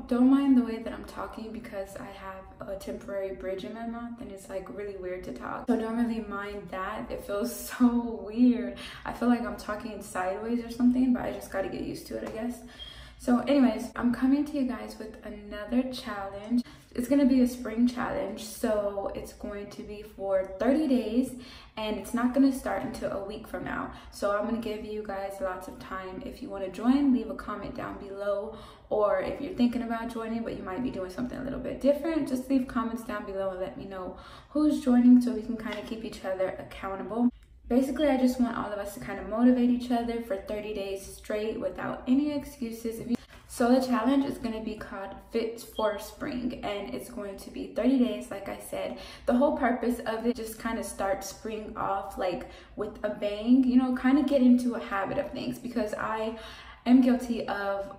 don't mind the way that I'm talking because I have a temporary bridge in my mouth and it's like really weird to talk. So don't really mind that. It feels so weird. I feel like I'm talking sideways or something, but I just got to get used to it, I guess. So anyways, I'm coming to you guys with another challenge. It's going to be a spring challenge, so it's going to be for 30 days and it's not going to start until a week from now. So I'm going to give you guys lots of time. If you want to join, leave a comment down below, or if you're thinking about joining but you might be doing something a little bit different, just leave comments down below and let me know who's joining so we can kind of keep each other accountable. Basically, I just want all of us to kind of motivate each other for 30 days straight without any excuses. So the challenge is going to be called Fit for Spring, and it's going to be 30 days, like I said. The whole purpose of it just kind of starts spring off like with a bang, you know, kind of get into a habit of things, because I am guilty of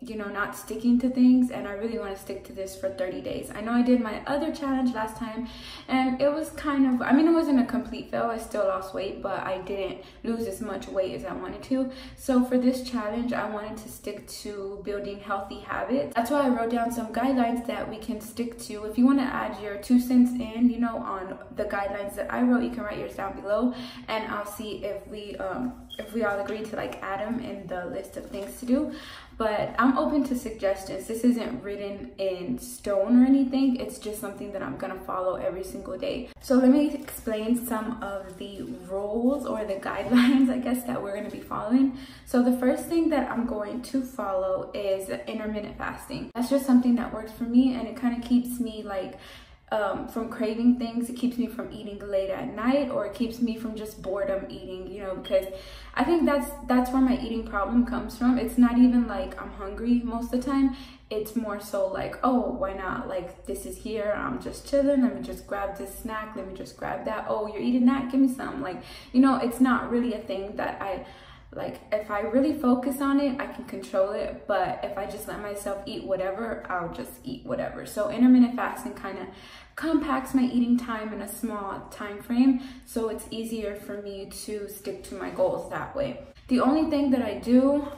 you know, not sticking to things, and I really want to stick to this for 30 days. I know I did my other challenge last time and it was kind of, I mean, it wasn't a complete fail. I still lost weight, but I didn't lose as much weight as I wanted to. So for this challenge, I wanted to stick to building healthy habits. That's why I wrote down some guidelines that we can stick to. If you want to add your 2 cents in, you know, on the guidelines that I wrote, you can write yours down below and I'll see if we all agree to like add them in the list of things to do. But I'm open to suggestions. This isn't written in stone or anything. It's just something that I'm gonna follow every single day. So let me explain some of the rules or the guidelines, I guess, that we're gonna be following. So the first thing that I'm going to follow is intermittent fasting. That's just something that works for me, and it kind of keeps me like from craving things. It keeps me from eating late at night, or it keeps me from just boredom eating, you know, because I think that's where my eating problem comes from. It's not even like I'm hungry most of the time. It's more so like, oh, why not? Like, this is here, I'm just chilling, let me just grab this snack, let me just grab that. Oh, you're eating that, give me some. Like, you know, it's not really a thing that I like. If I really focus on it, I can control it, but if I just let myself eat whatever, I'll just eat whatever. So intermittent fasting kind of compacts my eating time in a small time frame, so it's easier for me to stick to my goals that way. The only thing that I do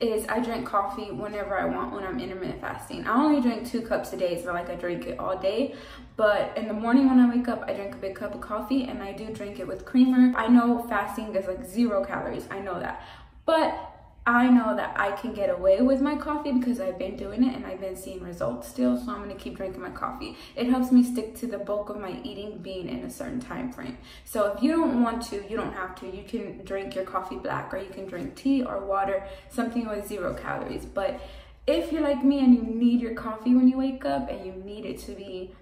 is I drink coffee whenever I want when I'm intermittent fasting. I only drink 2 cups a day, so like I drink it all day. But in the morning when I wake up, I drink a big cup of coffee, and I do drink it with creamer. I know fasting is like 0 calories, I know that. But I know that I can get away with my coffee because I've been doing it and I've been seeing results still, so I'm going to keep drinking my coffee. It helps me stick to the bulk of my eating being in a certain time frame. So if you don't want to, you don't have to. You can drink your coffee black, or you can drink tea or water, something with 0 calories. But if you're like me and you need your coffee when you wake up and you need it to be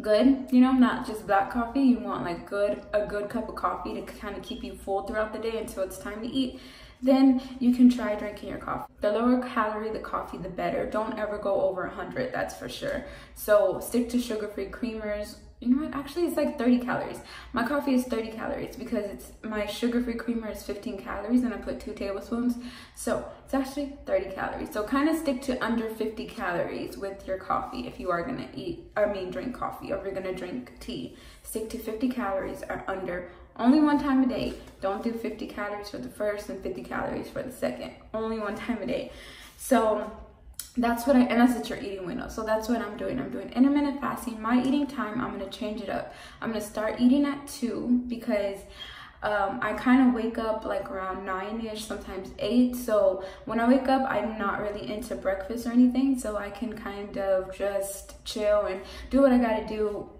good, you know, not just black coffee, you want like a good cup of coffee to kind of keep you full throughout the day until it's time to eat, then you can try drinking your coffee. The lower calorie the coffee, the better. Don't ever go over 100, that's for sure. So stick to sugar-free creamers. You know what, actually it's like 30 calories. My coffee is 30 calories because my sugar-free creamer is 15 calories and I put 2 tablespoons. So it's actually 30 calories. So kind of stick to under 50 calories with your coffee if you are gonna drink coffee, or if you're gonna drink tea. Stick to 50 calories or under. Only 1 time a day. Don't do 50 calories for the first and 50 calories for the second. Only 1 time a day. So that's what unless it's your eating window. So that's what I'm doing. I'm doing intermittent fasting. My eating time, I'm going to change it up. I'm going to start eating at 2 because I kind of wake up like around 9-ish, sometimes 8. So when I wake up, I'm not really into breakfast or anything. So I can kind of just chill and do what I got to do,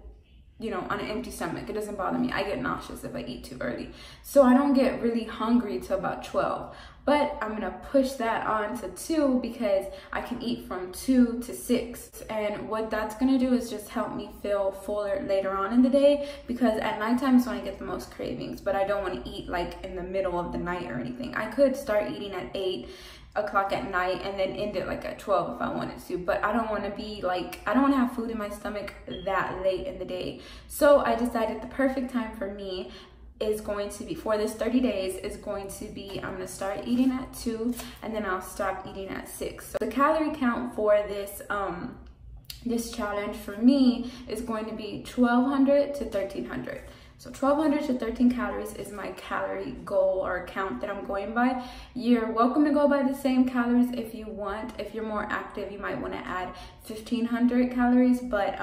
you know, on an empty stomach. It doesn't bother me. I get nauseous if I eat too early. So I don't get really hungry till about 12. But I'm gonna push that on to 2 because I can eat from 2 to 6. And what that's gonna do is just help me feel fuller later on in the day, because at nighttime is when I get the most cravings, but I don't wanna eat like in the middle of the night or anything. I could start eating at 8 o'clock at night and then end it like at 12 if I wanted to, but I don't want to be like, I don't want to have food in my stomach that late in the day. So I decided the perfect time for me is going to be, for this 30 days, is going to be, I'm going to start eating at 2 and then I'll stop eating at 6. So the calorie count for this this challenge for me is going to be 1200 to 1300. So 1200 to 13 calories is my calorie goal or count that I'm going by. You're welcome to go by the same calories if you want. If you're more active, you might want to add 1500 calories, but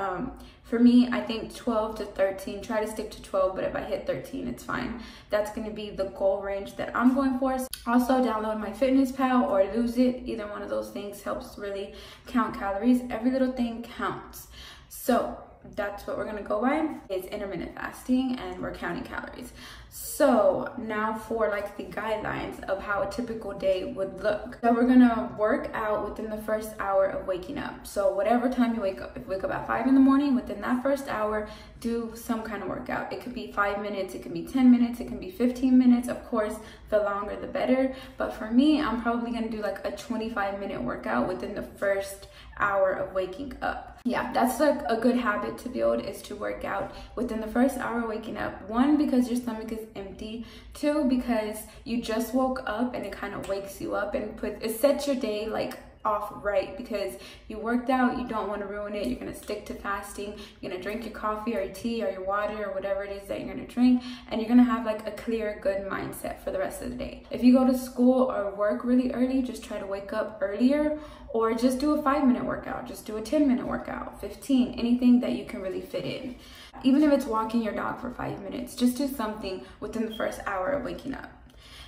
for me, I think 12 to 13, try to stick to 12, but if I hit 13, it's fine. That's going to be the goal range that I'm going for. Also, download my Fitness Pal or Lose It. Either one of those things helps really count calories. Every little thing counts. So that's what we're going to go by. It's intermittent fasting and we're counting calories. So now for like the guidelines of how a typical day would look. So we're gonna work out within the first hour of waking up. So whatever time you wake up, if you wake up at 5 in the morning, within that first hour, do some kind of workout. It could be 5 minutes, it can be 10 minutes, it can be 15 minutes. Of course, the longer the better. But for me, I'm probably gonna do like a 25-minute workout within the first hour of waking up. Yeah, that's like a good habit to build, is to work out within the first hour of waking up. 1, because your stomach is empty. 2, because you just woke up and it kind of wakes you up and it sets your day like off right, because you worked out, you don't want to ruin it. You're going to stick to fasting. You're going to drink your coffee or your tea or your water or whatever it is that you're going to drink, and you're going to have like a clear, good mindset for the rest of the day. If you go to school or work really early, just try to wake up earlier, or just do a 5-minute workout, just do a 10-minute workout, 15, anything that you can really fit in. Even if it's walking your dog for 5 minutes, just do something within the first hour of waking up.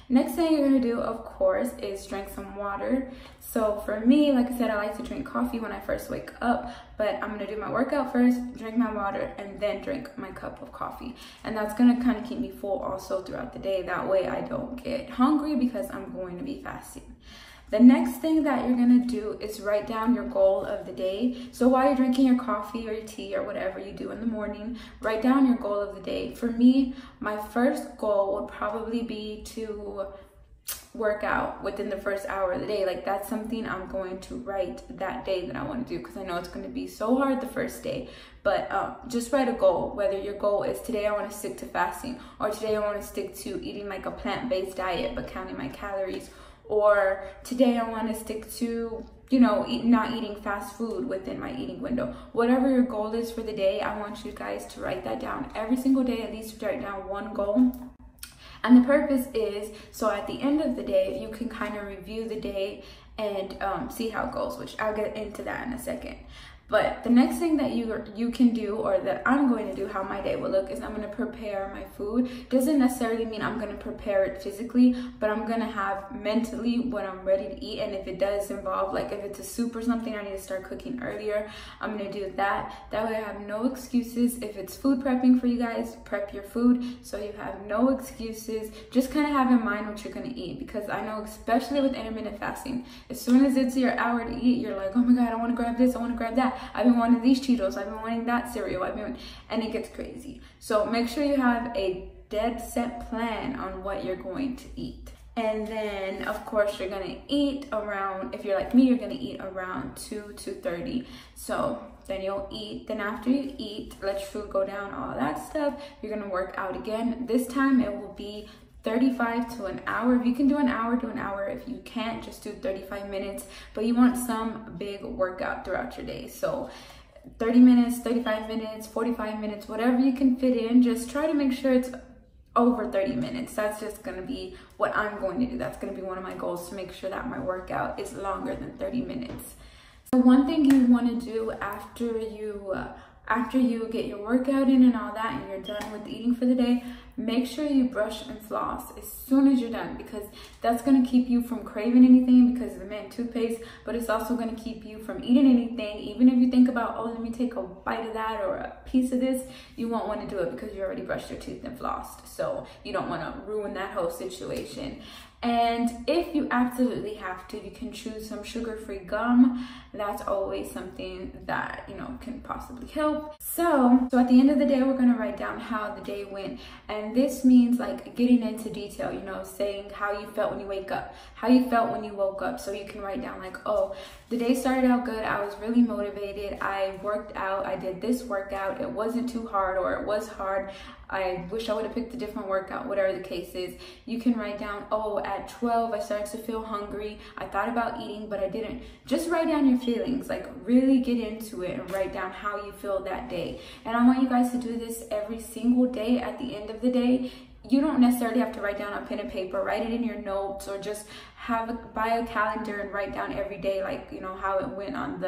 Next thing you're gonna do, of course, is drink some water. So for me, like I said, I like to drink coffee when I first wake up, but I'm gonna do my workout first, drink my water, and then drink my cup of coffee. And that's gonna kind of keep me full also throughout the day. That way I don't get hungry because I'm going to be fasting. The next thing that you're gonna do is write down your goal of the day. So while you're drinking your coffee or your tea or whatever you do in the morning, write down your goal of the day. For me, my first goal would probably be to work out within the first hour of the day. Like, that's something I'm going to write that day that I want to do, because I know it's going to be so hard the first day. But just write a goal, whether your goal is today I want to stick to fasting, or today I want to stick to eating like a plant-based diet but counting my calories, or today I want to stick to, you know, not eating fast food within my eating window. Whatever your goal is for the day, I want you guys to write that down every single day. At least write down one goal. And the purpose is, so at the end of the day, you can kind of review the day and see how it goes, which I'll get into that in a second. But the next thing that you can do, or that I'm going to do, how my day will look, is I'm going to prepare my food. Doesn't necessarily mean I'm going to prepare it physically, but I'm going to have mentally what I'm ready to eat. And if it does involve, like if it's a soup or something, I need to start cooking earlier, I'm going to do that. That way I have no excuses. If it's food prepping for you guys, prep your food so you have no excuses. Just kind of have in mind what you're going to eat, because I know, especially with intermittent fasting, as soon as it's your hour to eat, you're like, oh my God, I want to grab this, I want to grab that. I've been wanting these Cheetos, I've been wanting that cereal, and it gets crazy. So make sure you have a dead set plan on what you're going to eat. And then of course you're gonna eat around, if you're like me, you're gonna eat around 2:30. So then you'll eat, then after you eat, let your food go down, all that stuff, you're gonna work out again. This time it will be 35 to an hour. If you can do an hour, do an hour. If you can't, just do 35 minutes. But you want some big workout throughout your day. So 30 minutes, 35 minutes, 45 minutes, whatever you can fit in. Just try to make sure it's over 30 minutes. That's just going to be what I'm going to do. That's going to be one of my goals, to make sure that my workout is longer than 30 minutes. So one thing you want to do after you get your workout in and all that, and you're done with eating for the day, make sure you brush and floss as soon as you're done, because that's going to keep you from craving anything because of the mint toothpaste, but it's also going to keep you from eating anything. Even if you think about, oh, let me take a bite of that or a piece of this, you won't want to do it because you already brushed your teeth and flossed. So you don't want to ruin that whole situation. And if you absolutely have to, you can choose some sugar-free gum. That's always something that, you know, can possibly help. So at the end of the day, we're going to write down how the day went. And this means like getting into detail, you know, saying how you felt when you wake up, how you felt when you woke up. So you can write down like, oh, the day started out good. I was really motivated. I worked out. I did this workout. It wasn't too hard, or it was hard. I wish I would have picked a different workout, whatever the case is. You can write down, oh, at 12 I started to feel hungry, I thought about eating but I didn't. Just write down your feelings, like really get into it and write down how you feel that day. And I want you guys to do this every single day. At the end of the day, you don't necessarily have to write down on pen and paper, write it in your notes, or just buy a calendar and write down every day, like, you know, how it went on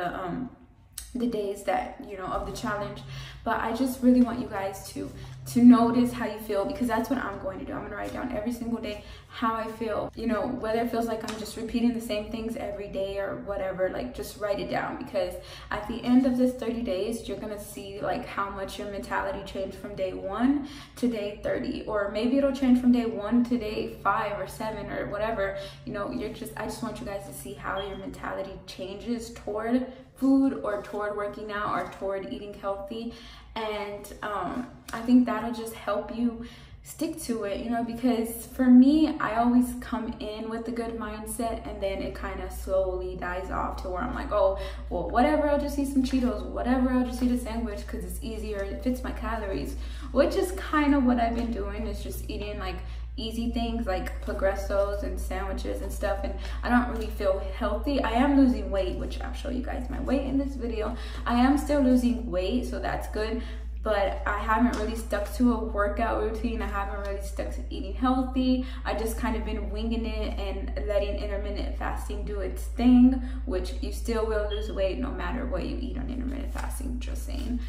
the days that, you know, of the challenge. But I just really want you guys to notice how you feel, because that's what I'm going to do. I'm going to write down every single day how I feel, you know, whether it feels like I'm just repeating the same things every day or whatever. Like, just write it down, because at the end of this 30 days you're going to see like how much your mentality changed from day 1 to day 30, or maybe it'll change from day 1 to day 5 or 7 or whatever. You know, I just want you guys to see how your mentality changes toward food, or toward working out, or toward eating healthy. And I think that'll just help you stick to it, you know, because for me, I always come in with a good mindset, and then it kind of slowly dies off to where I'm like, oh, well, whatever, I'll just eat some Cheetos, whatever, I'll just eat a sandwich because it's easier, it fits my calories, which is kind of what I've been doing, is just eating like easy things like progressos and sandwiches and stuff, and I don't really feel healthy. I am losing weight, which I'll show you guys my weight in this video. I am still losing weight, so that's good, but I haven't really stuck to a workout routine. I haven't really stuck to eating healthy. I just kind of been winging it and letting intermittent fasting do its thing, which you still will lose weight no matter what you eat on intermittent fasting, just saying.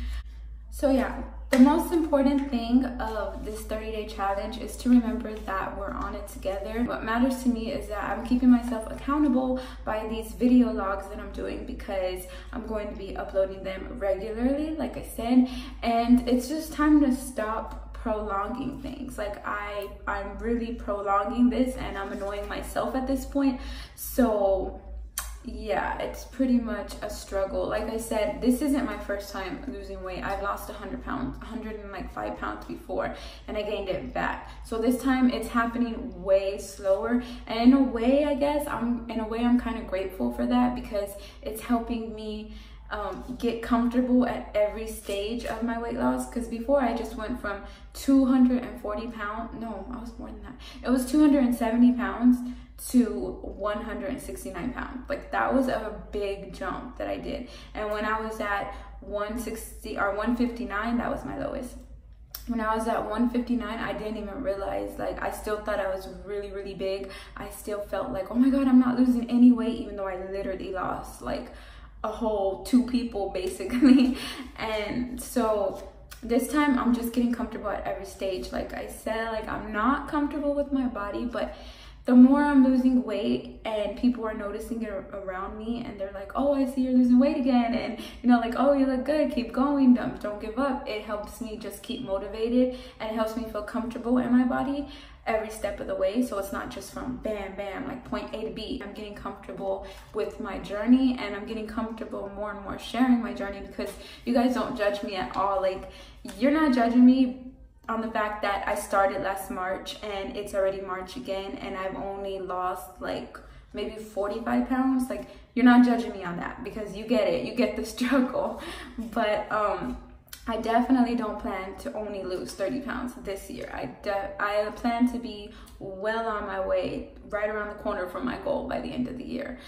So yeah, the most important thing of this 30-day challenge is to remember that we're on it together. What matters to me is that I'm keeping myself accountable by these video logs that I'm doing, because I'm going to be uploading them regularly, like I said, and it's just time to stop prolonging things. Like I'm really prolonging this, and I'm annoying myself at this point. So yeah, it's pretty much a struggle. Like I said, this isn't my first time losing weight. I've lost 100 pounds, 105 pounds before, and I gained it back. So this time it's happening way slower, and in a way, I guess I'm kind of grateful for that, because it's helping me get comfortable at every stage of my weight loss. Because before, I just went from 240 pounds, no, I was more than that. It was 270 pounds to 169 pounds. Like, that was a big jump that I did. And when I was at 160 or 159, that was my lowest. When I was at 159, I didn't even realize, like, I still thought I was really, really big. I still felt like, oh my God, I'm not losing any weight, even though I literally lost like a whole 2 people basically. And so this time I'm just getting comfortable at every stage. Like I said, like, I'm not comfortable with my body, but the more I'm losing weight and people are noticing it around me, and they're like, oh, I see you're losing weight again, and you know, like, oh, you look good, keep going, don't give up. It helps me just keep motivated, and it helps me feel comfortable in my body every step of the way. So it's not just from bam bam, like point A to B. I'm getting comfortable with my journey, and I'm getting comfortable more and more sharing my journey, because you guys don't judge me at all. Like, you're not judging me on the fact that I started last March and it's already March again, and I've only lost like maybe 45 pounds. Like, you're not judging me on that, because you get it, you get the struggle. But I definitely don't plan to only lose 30 pounds this year. I plan to be well on my way, right around the corner from my goal by the end of the year.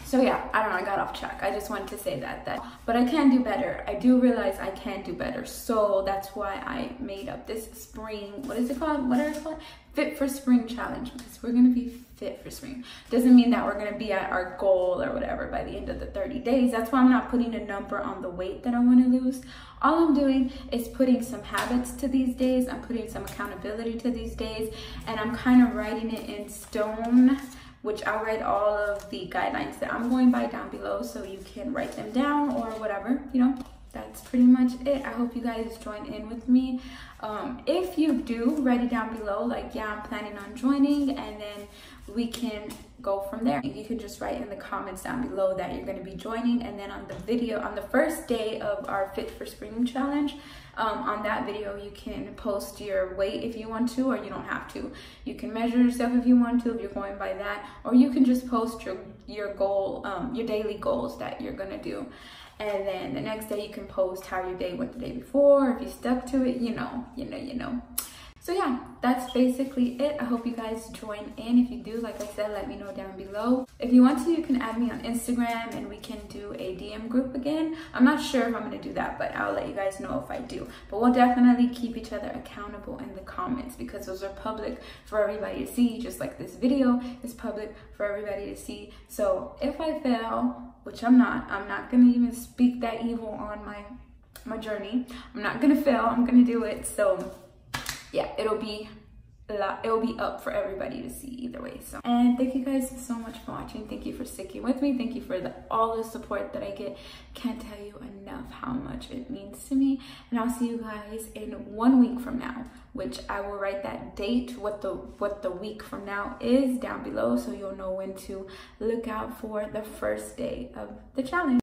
So yeah, I don't know, I got off track. I just wanted to say that. But I can do better. I do realize I can do better. So that's why I made up this spring, what is it called? What is it called? Fit for Spring challenge, because we're going to be fit for spring. Doesn't mean that we're going to be at our goal or whatever by the end of the 30 days. That's why I'm not putting a number on the weight that I want to lose. All I'm doing is putting some habits to these days. I'm putting some accountability to these days, and I'm kind of writing it in stone, which I'll write all of the guidelines that I'm going by down below, so you can write them down or whatever, you know. That's pretty much it. I hope you guys join in with me. If you do, write it down below, like, yeah, I'm planning on joining, and then we can go from there. You can just write in the comments down below that you're going to be joining, and then on the video, on the first day of our Fit for Spring challenge, on that video, you can post your weight if you want to, or you don't have to. You can measure yourself if you want to, if you're going by that, or you can just post your goal, your daily goals that you're gonna do. And then the next day you can post how your day went the day before, if you stuck to it, you know. So yeah, that's basically it. I hope you guys join in. If you do, like I said, let me know down below. If you want to, you can add me on Instagram and we can do a DM group again. I'm not sure if I'm going to do that, but I'll let you guys know if I do. But we'll definitely keep each other accountable in the comments, because those are public for everybody to see, just like this video is public for everybody to see. So if I fail, which I'm not going to even speak that evil on my journey. I'm not going to fail. I'm going to do it. So yeah, it'll be up for everybody to see either way. So, and thank you guys so much for watching. Thank you for sticking with me. Thank you for all the support that I get. Can't tell you enough how much it means to me. And I'll see you guys in 1 week from now, which I will write that date, what the week from now is, down below, so you'll know when to look out for the first day of the challenge.